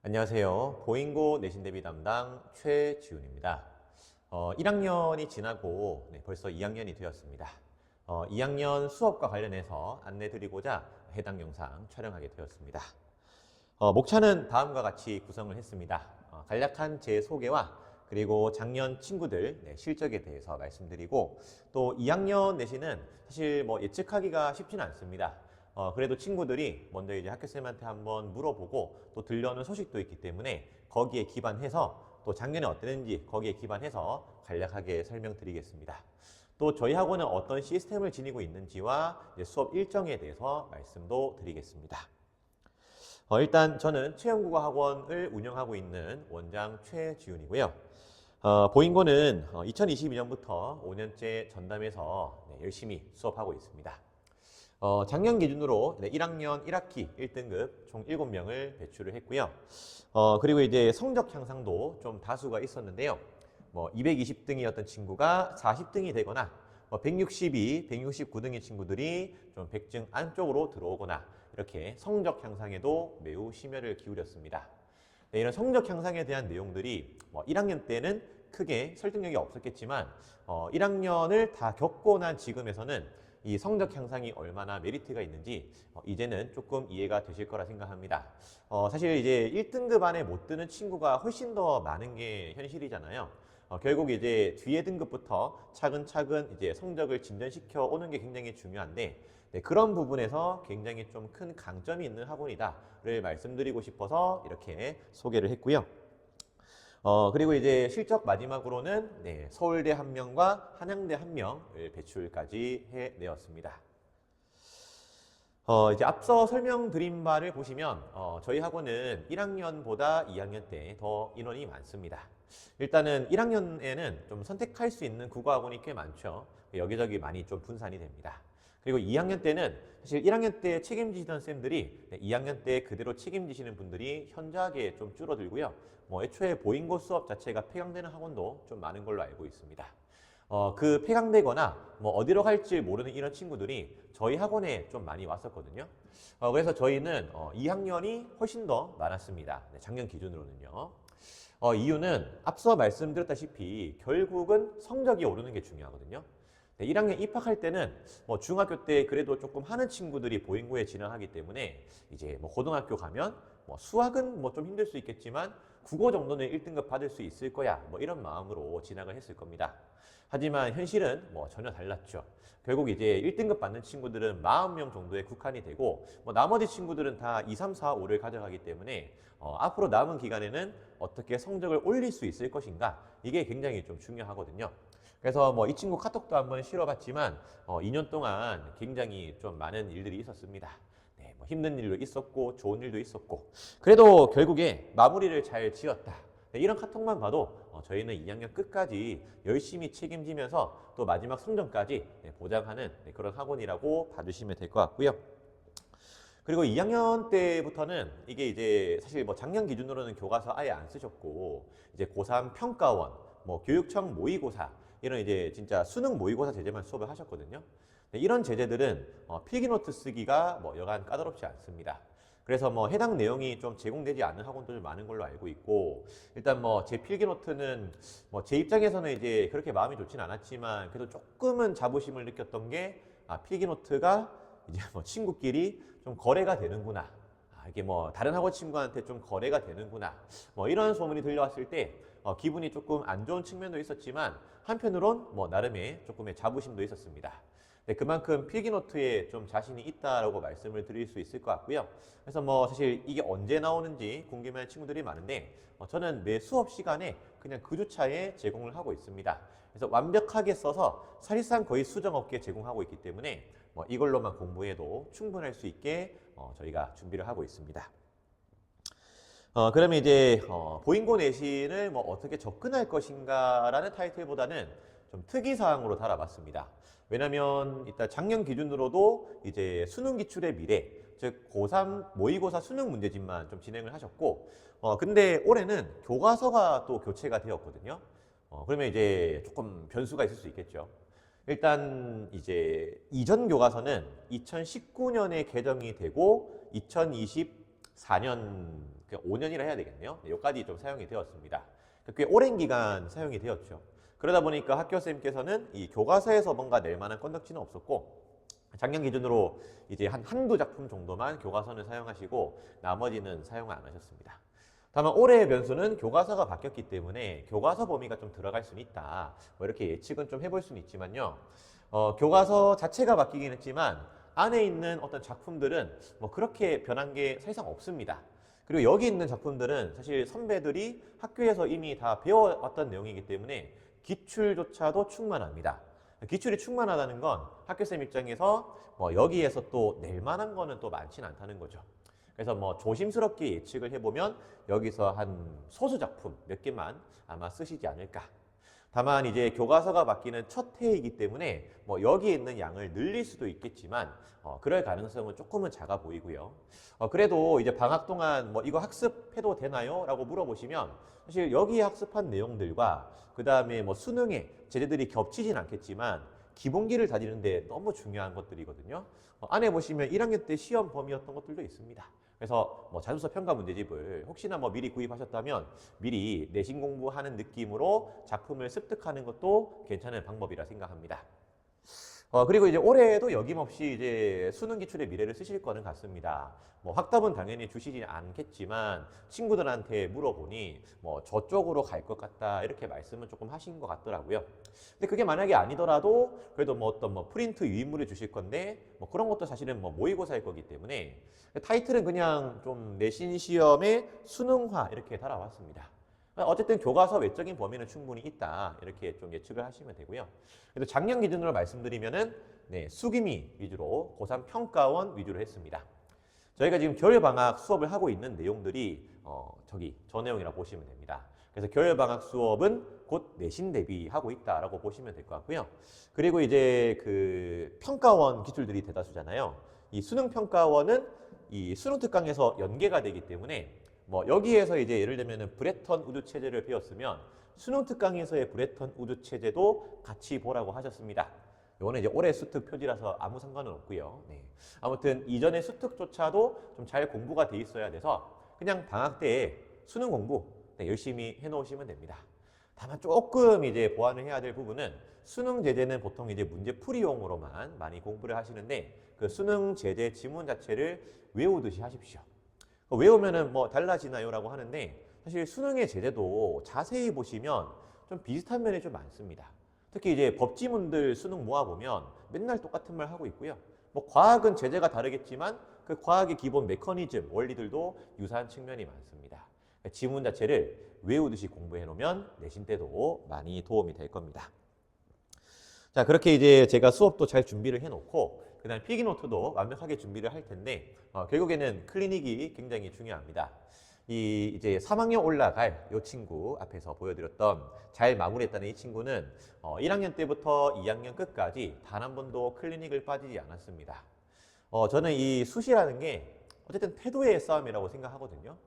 안녕하세요. 보잉고 내신 대비 담당 최지훈입니다. 1학년이 지나고 벌써 2학년이 되었습니다. 2학년 수업과 관련해서 안내드리고자 해당 영상 촬영하게 되었습니다. 목차는 다음과 같이 구성을 했습니다. 간략한 제 소개와 그리고 작년 친구들 실적에 대해서 말씀드리고 또 2학년 내신은 사실 예측하기가 쉽지는 않습니다. 그래도 친구들이 먼저 이제 학교쌤한테 한번 물어보고 또 들려오는 소식도 있기 때문에 거기에 기반해서 또 작년에 어땠는지 거기에 기반해서 간략하게 설명드리겠습니다. 또 저희 학원은 어떤 시스템을 지니고 있는지와 수업 일정에 대해서 말씀도 드리겠습니다. 일단 저는 체험국어학원을 운영하고 있는 원장 최지훈이고요. 보잉고는 2022년부터 5년째 전담해서 열심히 수업하고 있습니다. 작년 기준으로 1학년 1학기 1등급 총 7명을 배출을 했고요. 그리고 이제 성적 향상도 좀 다수가 있었는데요. 220등이었던 친구가 40등이 되거나 162, 169등의 친구들이 좀 100등 안쪽으로 들어오거나 이렇게 성적 향상에도 매우 심혈을 기울였습니다. 이런 성적 향상에 대한 내용들이 1학년 때는 크게 설득력이 없었겠지만 1학년을 다 겪고 난 지금에서는 이 성적 향상이 얼마나 메리트가 있는지 이제는 조금 이해가 되실 거라 생각합니다. 사실 이제 1등급 안에 못 드는 친구가 훨씬 더 많은 게 현실이잖아요. 결국 이제 뒤에 등급부터 차근차근 이제 성적을 진전시켜 오는 게 굉장히 중요한데 그런 부분에서 굉장히 좀 큰 강점이 있는 학원이다를 말씀드리고 싶어서 이렇게 소개를 했고요. 그리고 이제 실적 마지막으로는 서울대 1명과 한양대 1명을 배출까지 해내었습니다. 이제 앞서 설명드린 바를 보시면 저희 학원은 1학년보다 2학년 때 더 인원이 많습니다. 일단은 1학년에는 좀 선택할 수 있는 국어학원이 꽤 많죠. 여기저기 많이 좀 분산이 됩니다. 그리고 2학년 때는 사실 1학년 때 책임지시던 쌤들이 2학년 때 그대로 책임지시는 분들이 현저하게 좀 줄어들고요. 애초에 보잉고 수업 자체가 폐강되는 학원도 좀 많은 걸로 알고 있습니다. 그 폐강되거나 어디로 갈지 모르는 이런 친구들이 저희 학원에 좀 많이 왔었거든요. 그래서 저희는 2학년이 훨씬 더 많았습니다. 작년 기준으로는요. 이유는 앞서 말씀드렸다시피 결국은 성적이 오르는 게 중요하거든요. 1학년 입학할 때는 중학교 때 그래도 조금 하는 친구들이 보잉고에 진학하기 때문에 이제 고등학교 가면 수학은 좀 힘들 수 있겠지만 국어 정도는 1등급 받을 수 있을 거야 이런 마음으로 진학을 했을 겁니다. 하지만 현실은 전혀 달랐죠. 결국 이제 1등급 받는 친구들은 40명 정도에 국한이 되고 나머지 친구들은 다 2, 3, 4, 5를 가져가기 때문에 앞으로 남은 기간에는 어떻게 성적을 올릴 수 있을 것인가 이게 굉장히 좀 중요하거든요. 그래서 이 친구 카톡도 한번 실어봤지만 2년 동안 굉장히 좀 많은 일들이 있었습니다. 힘든 일도 있었고 좋은 일도 있었고 그래도 결국에 마무리를 잘 지었다. 이런 카톡만 봐도 저희는 2학년 끝까지 열심히 책임지면서 또 마지막 성적까지 보장하는 그런 학원이라고 봐주시면 될 것 같고요. 그리고 2학년 때부터는 이게 이제 사실 작년 기준으로는 교과서 아예 안 쓰셨고 이제 고3 평가원, 교육청 모의고사 이런 이제 진짜 수능 모의고사 제재만 수업을 하셨거든요. 이런 제재들은 필기노트 쓰기가 여간 까다롭지 않습니다. 그래서 해당 내용이 좀 제공되지 않는 학원도 좀 많은 걸로 알고 있고 일단 제 필기노트는 제 입장에서는 이제 그렇게 마음이 좋진 않았지만 그래도 조금은 자부심을 느꼈던 게 필기노트가 이제 친구끼리 좀 거래가 되는구나. 이게 다른 학원 친구한테 좀 거래가 되는구나. 이런 소문이 들려왔을 때 기분이 조금 안 좋은 측면도 있었지만 한편으론 나름의 조금의 자부심도 있었습니다. 그만큼 필기노트에 좀 자신이 있다라고 말씀을 드릴 수 있을 것 같고요. 그래서 사실 이게 언제 나오는지 궁금해하는 친구들이 많은데 저는 매 수업 시간에 그냥 그 주차에 제공을 하고 있습니다. 그래서 완벽하게 써서 사실상 거의 수정 없게 제공하고 있기 때문에 이걸로만 공부해도 충분할 수 있게 저희가 준비를 하고 있습니다. 그러면 이제 보잉고 내신을 어떻게 접근할 것인가라는 타이틀보다는 좀 특이사항으로 달아봤습니다. 왜냐면 일단 작년 기준으로도 이제 수능 기출의 미래, 즉 고3 모의고사 수능 문제집만 좀 진행을 하셨고 근데 올해는 교과서가 또 교체가 되었거든요. 그러면 이제 조금 변수가 있을 수 있겠죠. 일단 이제 이전 교과서는 2019년에 개정이 되고 2024년 그냥 5년이라 해야 되겠네요. 네, 여기까지 좀 사용이 되었습니다. 꽤 오랜 기간 사용이 되었죠. 그러다 보니까 학교선생님께서는 이 교과서에서 뭔가 낼 만한 건덕지는 없었고 작년 기준으로 이제 한두 작품 정도만 교과서는 사용하시고 나머지는 사용 안 하셨습니다. 다만 올해의 변수는 교과서가 바뀌었기 때문에 교과서 범위가 좀 들어갈 수는 있다. 뭐 이렇게 예측은 좀 해볼 수는 있지만요. 교과서 자체가 바뀌긴 했지만 안에 있는 어떤 작품들은 뭐 그렇게 변한 게 사실상 없습니다. 그리고 여기 있는 작품들은 사실 선배들이 학교에서 이미 다 배워왔던 내용이기 때문에 기출조차도 충만합니다. 기출이 충만하다는 건 학교쌤 입장에서 뭐 여기에서 또 낼 만한 거는 또 많지는 않다는 거죠. 그래서 뭐 조심스럽게 예측을 해보면 여기서 한 소수 작품 몇 개만 아마 쓰시지 않을까. 다만 이제 교과서가 바뀌는 첫 해이기 때문에 뭐 여기에 있는 양을 늘릴 수도 있겠지만 그럴 가능성은 조금은 작아 보이고요. 그래도 이제 방학 동안 뭐 이거 학습해도 되나요? 라고 물어보시면 사실 여기 학습한 내용들과 그 다음에 뭐 수능에 제재들이 겹치진 않겠지만 기본기를 다지는데 너무 중요한 것들이거든요. 안에 보시면 1학년 때 시험 범위였던 것들도 있습니다. 그래서 뭐 자소서 평가 문제집을 혹시나 뭐 미리 구입하셨다면 미리 내신 공부하는 느낌으로 작품을 습득하는 것도 괜찮은 방법이라 생각합니다. 그리고 이제 올해도 여김없이 이제 수능 기출의 미래를 쓰실 거는 같습니다. 뭐 확답은 당연히 주시지 않겠지만 친구들한테 물어보니 뭐 저쪽으로 갈 것 같다 이렇게 말씀은 조금 하신 것 같더라고요. 근데 그게 만약에 아니더라도 그래도 뭐 어떤 뭐 프린트 유인물을 주실 건데 뭐 그런 것도 사실은 뭐 모의고사일 거기 때문에 타이틀은 그냥 좀 내신 시험의 수능화 이렇게 달아왔습니다. 어쨌든 교과서 외적인 범위는 충분히 있다 이렇게 좀 예측을 하시면 되고요. 그래도 작년 기준으로 말씀드리면은 수기미 위주로 고3 평가원 위주로 했습니다. 저희가 지금 겨울방학 수업을 하고 있는 내용들이 저 내용이라고 보시면 됩니다. 그래서 겨울방학 수업은 곧 내신 대비하고 있다라고 보시면 될 것 같고요. 그리고 이제 그 평가원 기출들이 대다수잖아요. 이 수능 평가원은 이 수능 특강에서 연계가 되기 때문에 뭐 여기에서 이제 예를 들면 브레턴 우드 체제를 배웠으면 수능 특강에서의 브레턴 우드 체제도 같이 보라고 하셨습니다. 이거는 이제 올해 수특 표지라서 아무 상관은 없고요. 네. 아무튼 이전의 수특조차도 좀 잘 공부가 돼 있어야 돼서 그냥 방학 때에 수능 공부 열심히 해놓으시면 됩니다. 다만 조금 이제 보완을 해야 될 부분은 수능 제재는 보통 이제 문제풀이용으로만 많이 공부를 하시는데 그 수능 제재 지문 자체를 외우듯이 하십시오. 외우면은 뭐 달라지나요? 라고 하는데 사실 수능의 제재도 자세히 보시면 좀 비슷한 면이 좀 많습니다. 특히 이제 법지문들 수능 모아보면 맨날 똑같은 말 하고 있고요. 뭐 과학은 제재가 다르겠지만 그 과학의 기본 메커니즘, 원리들도 유사한 측면이 많습니다. 지문 자체를 외우듯이 공부해 놓으면 내신 때도 많이 도움이 될 겁니다. 자, 그렇게 이제 제가 수업도 잘 준비를 해놓고 그다음 필기노트도 완벽하게 준비를 할 텐데 결국에는 클리닉이 굉장히 중요합니다. 이제 3학년 올라갈 이 친구 앞에서 보여드렸던 잘 마무리했다는 이 친구는 1학년 때부터 2학년 끝까지 단 한 번도 클리닉을 빠지지 않았습니다. 저는 이 수시라는 게 어쨌든 태도의 싸움이라고 생각하거든요.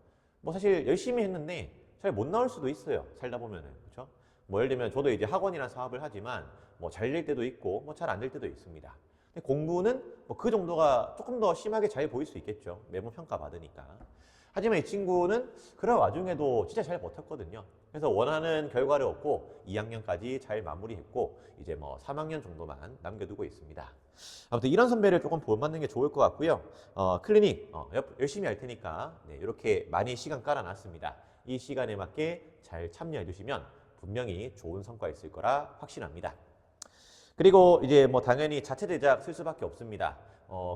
뭐 사실 열심히 했는데 잘 못 나올 수도 있어요. 살다 보면은 그렇죠? 뭐 예를 들면 저도 이제 학원이나 사업을 하지만 뭐 잘 될 때도 있고 뭐 잘 안 될 때도 있습니다. 근데 공부는 뭐 그 정도가 조금 더 심하게 잘 보일 수 있겠죠. 매번 평가 받으니까. 하지만 이 친구는 그런 와중에도 진짜 잘 버텼거든요. 그래서 원하는 결과를 얻고 2학년까지 잘 마무리했고 이제 뭐 3학년 정도만 남겨두고 있습니다. 아무튼 이런 선배를 조금 본받는 게 좋을 것 같고요. 클리닉 열심히 할 테니까 이렇게 많이 시간 깔아놨습니다. 이 시간에 맞게 잘 참여해 주시면 분명히 좋은 성과 있을 거라 확신합니다. 그리고 이제 뭐 당연히 자체 제작 쓸 수밖에 없습니다.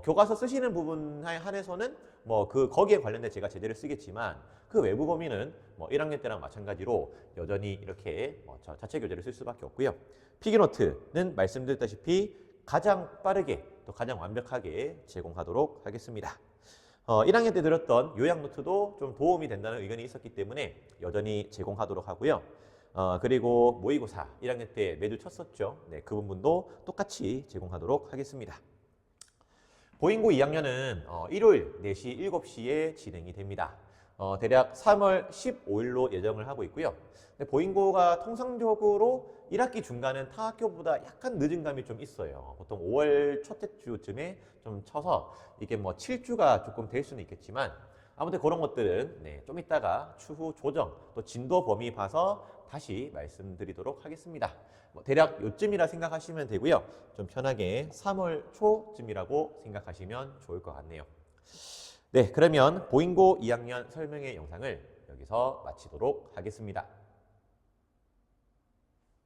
교과서 쓰시는 부분에 한해서는 뭐 거기에 관련된 제가 제재를 쓰겠지만 그 외부 범위는 뭐 1학년 때랑 마찬가지로 여전히 이렇게 자체 교재를 쓸 수밖에 없고요. 필기노트는 말씀드렸다시피 가장 빠르게 또 가장 완벽하게 제공하도록 하겠습니다. 1학년 때 들었던 요약 노트도 좀 도움이 된다는 의견이 있었기 때문에 여전히 제공하도록 하고요. 그리고 모의고사 1학년 때 매주 쳤었죠. 네, 그 부분도 똑같이 제공하도록 하겠습니다. 보인고 2학년은 일요일 4시 7시에 진행이 됩니다. 대략 3월 15일로 예정을 하고 있고요. 근데 보인고가 통상적으로 1학기 중간은 타 학교보다 약간 늦은 감이 좀 있어요. 보통 5월 첫째 주쯤에 좀 쳐서 이게 뭐 7주가 조금 될 수는 있겠지만 아무튼 그런 것들은 네, 좀 이따가 추후 조정 또 진도 범위 봐서 다시 말씀드리도록 하겠습니다. 뭐 대략 요쯤이라 생각하시면 되고요. 좀 편하게 3월 초쯤이라고 생각하시면 좋을 것 같네요. 네, 그러면 보잉고 2학년 설명회 영상을 여기서 마치도록 하겠습니다.